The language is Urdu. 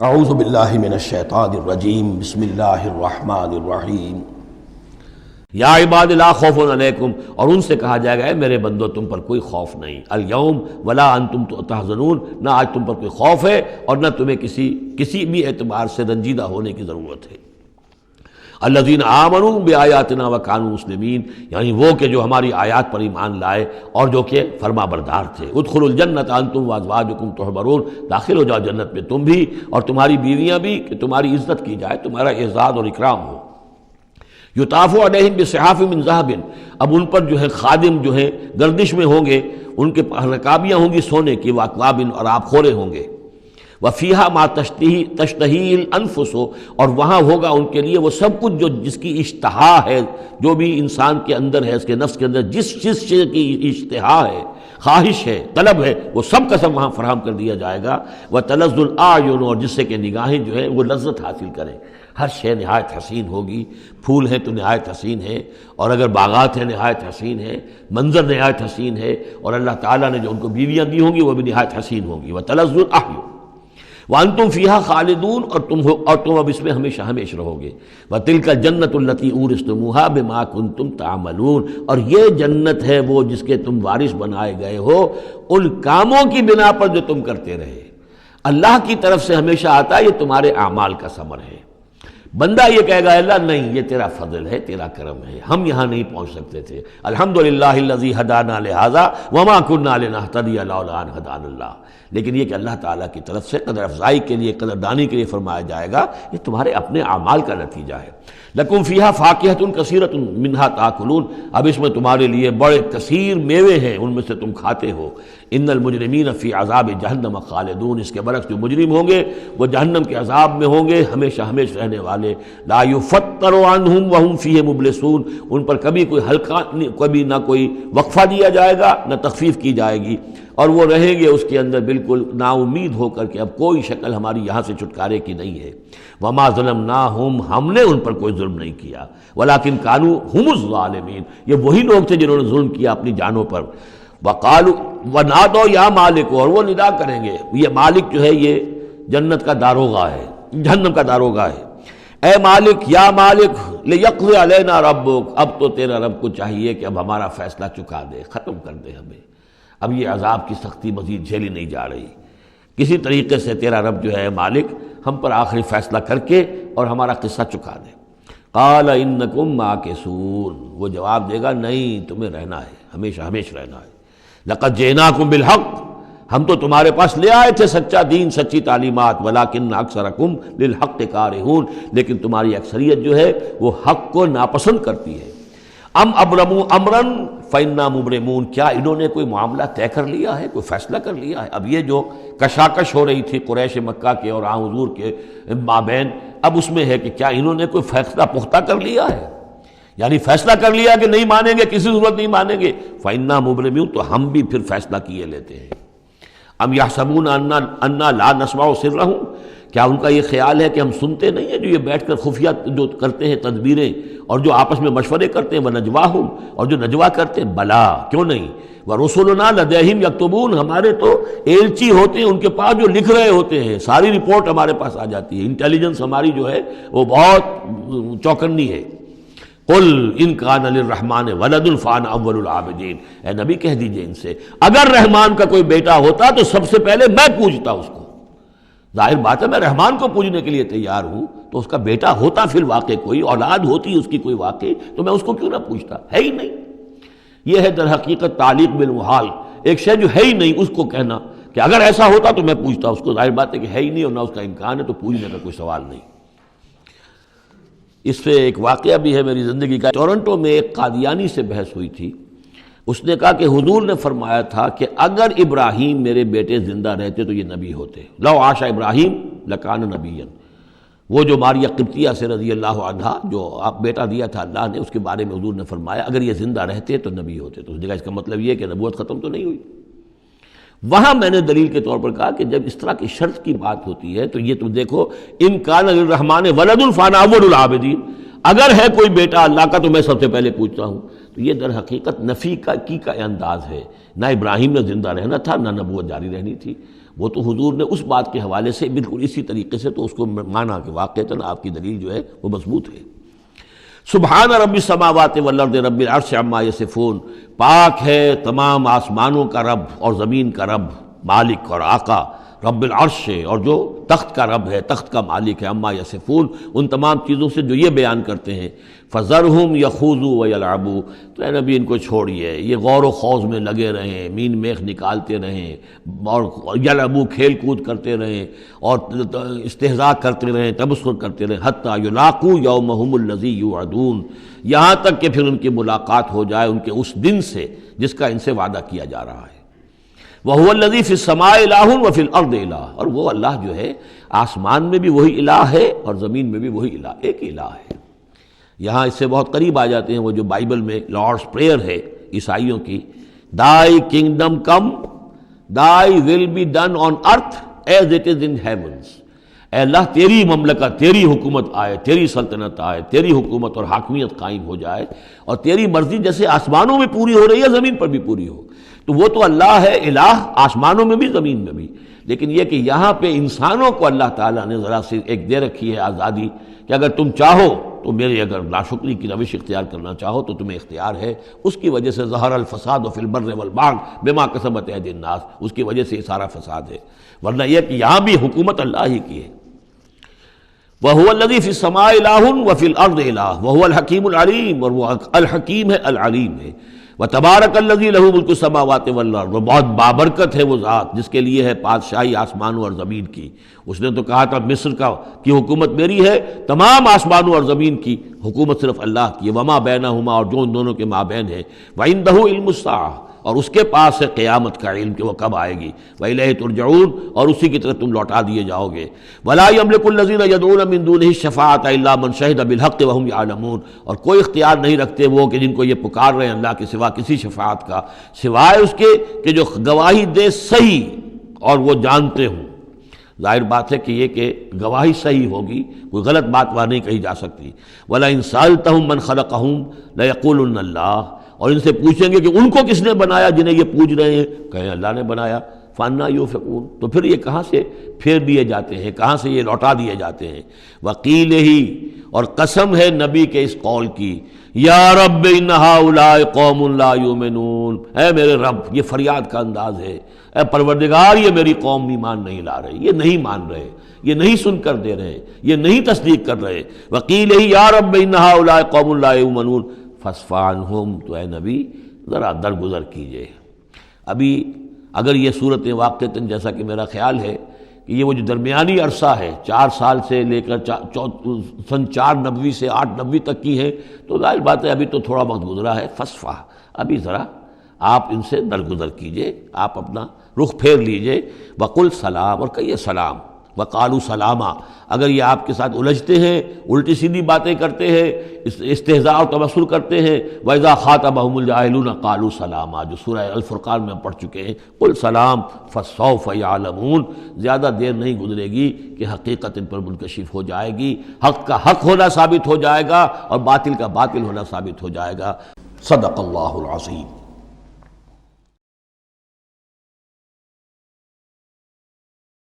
اعوذ باللہ من الشیطان الرجیم بسم اللہ الرحمن الرحیم یا عباد لا خوف علیکم، اور ان سے کہا جائے گا اے میرے بندو تم پر کوئی خوف نہیں، الیوم ولا انتم تحزنون، نہ آج تم پر کوئی خوف ہے اور نہ تمہیں کسی بھی اعتبار سے رنجیدہ ہونے کی ضرورت ہے۔ الذین آمنوا بآیاتنا وکانوا مسلمین، یعنی وہ کہ جو ہماری آیات پر ایمان لائے اور جو کہ فرما بردار تھے۔ ادخلوا الجنۃ انتم وازواجکم تحبرون، داخل ہو جاؤ جنت میں تم بھی اور تمہاری بیویاں بھی، کہ تمہاری عزت کی جائے، تمہارا اعزاز اور اکرام ہو۔ یطاف علیہم بصحاف من ذہب، اب ان پر جو ہے خادم جو ہے گردش میں ہوں گے، ان کے رکابیاں ہوں گی سونے کی، واکواب اور آب خورے ہوں گے۔ وفیہا ما تشتہی الانفس، اور وہاں ہوگا ان کے لیے وہ سب کچھ جو جس کی اشتہا ہے، جو بھی انسان کے اندر ہے، اس کے نفس کے اندر جس چیز کی اشتہا ہے، خواہش ہے، طلب ہے، وہ سب کا سب وہاں فراہم کر دیا جائے گا۔ وتلذ الاعین، اور جس سے کہ نگاہیں جو ہے وہ لذت حاصل کریں۔ ہر شے نہایت حسین ہوگی، پھول ہیں تو نہایت حسین ہے، اور اگر باغات ہیں نہایت حسین ہے، منظر نہایت حسین ہے، اور اللہ تعالیٰ نے جو ان کو بیویاں دی ہوں گی وہ بھی نہایت حسین ہوں گی۔ وتلذ الاعین وانتم فیہا خالدون، اور تم اب اس میں ہمیشہ ہمیشہ رہو گے۔ وتلک الجنۃ التی اورثتموہا بما کنتم تعملون، اور یہ جنت ہے وہ جس کے تم وارث بنائے گئے ہو ان کاموں کی بنا پر جو تم کرتے رہے۔ اللہ کی طرف سے ہمیشہ آتا ہے یہ تمہارے اعمال کا ثمر ہے۔ بندہ یہ کہے گا اللہ نہیں، یہ تیرا فضل ہے، تیرا کرم ہے، ہم یہاں نہیں پہنچ سکتے تھے، الحمدللہ الذی ہدانا لہذا وما کنا لنہتدی لولا ان ہدانا اللہ، لیکن یہ کہ اللہ تعالیٰ کی طرف سے قدر افزائی کے لیے، قدر دانی کے لیے فرمایا جائے گا یہ تمہارے اپنے اعمال کا نتیجہ ہے۔ لکم فیہا فاکہۃ کثیرۃ منہا تاکلون، اب اس میں تمہارے لیے بڑے کثیر میوے ہیں، ان میں سے تم کھاتے ہو۔ ان المجرمین فی عذاب جہنم خالدون، اس کے برعکس جو مجرم ہوں گے وہ جہنم کے عذاب میں ہوں گے ہمیشہ ہمیشہ رہنے والے۔ لا یفتر عنہم وہم فیہ مبلسون، ان پر کبھی کوئی ہلکا، کبھی نہ کوئی وقفہ دیا جائے گا نہ تخفیف کی جائے گی، اور وہ رہیں گے اس کے اندر بالکل نا امید ہو کر کہ اب کوئی شکل ہماری یہاں سے چھٹکارے کی نہیں ہے۔ وما ظلمناہم، ہم نے ان پر کوئی ظلم نہیں کیا، ولکن کانوا ھم الظالمین، یہ وہی لوگ تھے جنہوں نے ظلم کیا اپنی جانوں پر۔ وقالوا ونادوا یا مالک، اور وہ ندا کریں گے، یہ مالک جو ہے یہ جنت کا داروغہ ہے، جہنم کا داروغہ ہے۔ اے مالک، یا مالک، لیقضی علینا ربک، اب تو تیرا رب کو چاہیے کہ اب ہمارا فیصلہ چکا دے، ختم کر دے ہمیں، اب یہ عذاب کی سختی مزید جھیلی نہیں جا رہی، کسی طریقے سے تیرا رب جو ہے مالک ہم پر آخری فیصلہ کر کے اور ہمارا قصہ چکا دے۔ قال انکم ماکثون، وہ جواب دے گا نہیں، تمہیں رہنا ہے، ہمیشہ ہمیشہ رہنا ہے۔ لقد جئناکم بالحق، ہم تو تمہارے پاس لے آئے تھے سچا دین، سچی تعلیمات، ولکن اکثرکم للحق کارہون، لیکن تمہاری اکثریت جو ہے وہ حق کو ناپسند کرتی ہے۔ ام ابرموا امرا فانا مبرمون، کیا انہوں نے کوئی معاملہ طے کر لیا ہے، کوئی فیصلہ کر لیا ہے؟ اب یہ جو کشاکش ہو رہی تھی قریش مکہ کے اور حضور کے مابین، اب اس میں ہے کہ کیا انہوں نے کوئی فیصلہ پختہ کر لیا ہے، یعنی فیصلہ کر لیا کہ نہیں مانیں گے، کسی صورت نہیں مانیں گے۔ فانا مبرمون، تو ہم بھی پھر فیصلہ کیے لیتے ہیں۔ ام یحسبون انا لا نسمع سرهم، کیا ان کا یہ خیال ہے کہ ہم سنتے نہیں ہیں جو یہ بیٹھ کر خفیہ جو کرتے ہیں تدبیریں اور جو آپس میں مشورے کرتے ہیں، وَنَجْوَاهُمْ، اور جو نجوا کرتے ہیں، بلا کیوں نہیں، وَرُسُلُنَا لَدَيْهِمْ يَكْتُبُونَ، ہمارے تو ایلچی ہوتے ہیں ان کے پاس جو لکھ رہے ہوتے ہیں، ساری رپورٹ ہمارے پاس آ جاتی ہے، انٹیلیجنس ہماری جو ہے وہ بہت چوکنی ہے۔ قل ان کان للرحمن ولد فانا اول العابدین، اے نبی کہہ دیجئے ان سے اگر رحمان کا کوئی بیٹا ہوتا تو سب سے پہلے میں پوجتا اس کو۔ ظاہر بات ہے میں رحمان کو پوجنے کے لیے تیار ہوں، تو اس کا بیٹا ہوتا فی الواقع کوئی اولاد ہوتی اس کی کوئی واقع، تو میں اس کو کیوں نہ پوچھتا، ہے ہی نہیں۔ یہ ہے در حقیقت تعلیق بالمحال، ایک شے جو ہے ہی نہیں اس کو کہنا کہ اگر ایسا ہوتا تو میں پوچھتا اس کو، ظاہر بات ہے کہ ہے ہی نہیں اور نہ اس کا امکان ہے، تو پوجنے کا کوئی سوال نہیں۔ اس سے ایک واقعہ بھی ہے میری زندگی کا۔ ٹورنٹو میں ایک قادیانی سے بحث ہوئی تھی، اس نے کہا کہ حضور نے فرمایا تھا کہ اگر ابراہیم میرے بیٹے زندہ رہتے تو یہ نبی ہوتے، لو عاش ابراہیم لکان نبیا، وہ جو ماریہ قبطیہ سے رضی اللہ عنہا جو آپ بیٹا دیا تھا اللہ نے، اس کے بارے میں حضور نے فرمایا اگر یہ زندہ رہتے تو نبی ہوتے، تو اس نے کہا اس کا مطلب یہ کہ نبوت ختم تو نہیں ہوئی۔ وہاں میں نے دلیل کے طور پر کہا کہ جب اس طرح کی شرط کی بات ہوتی ہے تو یہ تم دیکھو، ان کان للرحمن ولد فانا اول العابدین، اگر ہے کوئی بیٹا اللہ کا تو میں سب سے پہلے پوچھتا ہوں، تو یہ در حقیقت نفی کا انداز ہے، نہ ابراہیم نے زندہ رہنا تھا نہ نبوت جاری رہنی تھی۔ وہ تو حضور نے اس بات کے حوالے سے بالکل اسی طریقے سے تو اس کو مانا کہ واقعتاً آپ کی دلیل جو ہے وہ مضبوط ہے۔ سبحان رب السماوات والارض رب العرش عما یصفون، پاک ہے تمام آسمانوں کا رب اور زمین کا رب، مالک اور آقا، رب العرش ہے اور جو تخت کا رب ہے، تخت کا مالک ہے، عما یصفون، ان تمام چیزوں سے جو یہ بیان کرتے ہیں، فذرہم یخوضوا ویلعبوا، تو اے نبی ان کو چھوڑیے، یہ غور و خوض میں لگے رہیں، مین میخ نکالتے رہیں اور یلعبوا کھیل کود کرتے رہیں اور استہزاء کرتے رہیں، تبصر کرتے رہیں، حتی یلاقوا یومہم الذی یوعدون، یہاں تک کہ پھر ان کی ملاقات ہو جائے ان کے اس دن سے جس کا ان سے وعدہ کیا جا رہا ہے۔ وَهُوَ الَّذِي فِي السَّمَاءِ إِلَٰهٌ وَفِي الْأَرْضِ إِلَٰهٌ، اور وہ اللہ جو ہے آسمان میں بھی وہی الہ ہے اور زمین میں بھی وہی الہ، ایک الہ ہے۔ یہاں اس سے بہت قریب آ جاتے ہیں وہ جو بائبل میں لارڈس پریئر ہے عیسائیوں کی، Thy kingdom come, Thy will be done on earth as it is in heavens۔ اے اللہ تیری مملکت، تیری حکومت آئے، تیری سلطنت آئے، تیری حکومت اور حاکمیت قائم ہو جائے اور تیری مرضی جیسے آسمانوں میں پوری ہو رہی ہے زمین پر بھی پوری ہو۔ تو وہ تو اللہ ہے الہ، آسمانوں میں بھی زمین میں بھی، لیکن یہ کہ یہاں پہ انسانوں کو اللہ تعالیٰ نے ذرا سی ایک دے رکھی ہے آزادی کہ اگر تم چاہو تو میری اگر ناشکری کی روش اختیار کرنا چاہو تو تمہیں اختیار ہے۔ اس کی وجہ سے ظہر الفساد فی البر والبحر بما کسبت ایدی الناس، اس کی وجہ سے یہ سارا فساد ہے، ورنہ یہ کہ یہاں بھی حکومت اللہ ہی کی ہے۔ وَهُوَ الَّذِي فِي السَّمَاءِ إِلَٰهٌ وَفِي الْأَرْضِ إِلَٰهٌ وَهُوَ الْحَكِيمُ الْعَلِيمُ، اور وہ الحکیم ہے، العلیم ہے۔ وَتَبَارَكَ الَّذِي لَهُ مُلْكُ السَّمَاوَاتِ وَالْأَرْضِ، بہت بابرکت ہے وہ ذات جس کے لیے ہے بادشاہی آسمانوں اور زمین کی۔ اس نے تو کہا تھا مصر کی حکومت میری ہے، تمام آسمانوں اور زمین کی حکومت صرف اللہ کی ہے، وما بینہما، اور جو ان دونوں کے مابین ہے، وعندہ علم الساعہ، اور اس کے پاس ہے قیامت کا علم کہ وہ کب آئے گی، وإلیہ ترجعون، اور اسی کی طرف تم لوٹا دیے جاؤ گے۔ ولا یملک الذین یدعون من دونہ الشفاعۃ الا من شہد بالحق وہم یعلمون، اور کوئی اختیار نہیں رکھتے وہ کہ جن کو یہ پکار رہے ہیں اللہ کے سوا کسی شفاعت کا، سوائے اس کے کہ جو گواہی دے صحیح اور وہ جانتے ہوں۔ ظاہر بات ہے کہ یہ کہ گواہی صحیح ہوگی، کوئی غلط بات وہاں نہیں کہی جا سکتی۔ وَلَئِن سَأَلْتَهُم مَّن خَلَقَهُم لَيَقُولُنَّ اللَّهُ، اور ان سے پوچھیں گے کہ ان کو کس نے بنایا جنہیں یہ پوچھ رہے ہیں، کہیں اللہ نے بنایا۔ فَأَنَّىٰ يُؤْفَكُونَ، تو پھر یہ کہاں سے پھیر دیے جاتے ہیں، کہاں سے یہ لوٹا دیے جاتے ہیں۔ وَقِيلِهِ، اور قسم ہے نبی کے اس قول کی، یا رب ان ہؤلاء قوم لا یؤمنون، اے میرے رب، یہ فریاد کا انداز ہے، اے پروردگار یہ میری قوم ایمان نہیں لا رہے، یہ نہیں مان رہے، یہ نہیں سن کر دے رہے، یہ نہیں تصدیق کر رہے۔ وَقِيلِهِ یا رب ان ہؤلاء قوم لا یؤمنون فاصفح عنہم، تو اے نبی ذرا درگزر کیجئے۔ ابھی اگر یہ صورت واقعتاً جیسا کہ میرا خیال ہے کہ یہ وہ جو درمیانی عرصہ ہے 4 سال سے لے کر سن 490 سے 890 تک کی ہے، تو ظاہر بات ہے ابھی تو تھوڑا وقت گزرا ہے، فاصفح، ابھی ذرا آپ ان سے درگزر کیجئے، آپ اپنا رخ پھیر لیجئے۔ وقل سلام، اور کہیے سلام۔ وقالوا سلاما، اگر یہ آپ کے ساتھ الجھتے ہیں، الٹی سیدھی باتیں کرتے ہیں، استہزاء اور تبصر کرتے ہیں، وَإِذَا خَاطَبَهُمُ الْجَاهِلُونَ قَالُوا سَلَامًا، جو سورہ الفرقان میں ہم پڑھ چکے ہیں۔ قل سلام فَسَوْفَ يَعْلَمُونَ، زیادہ دیر نہیں گزرے گی کہ حقیقت ان پر منکشف ہو جائے گی، حق کا حق ہونا ثابت ہو جائے گا اور باطل کا باطل ہونا ثابت ہو جائے گا۔ صدق اللہ العظیم۔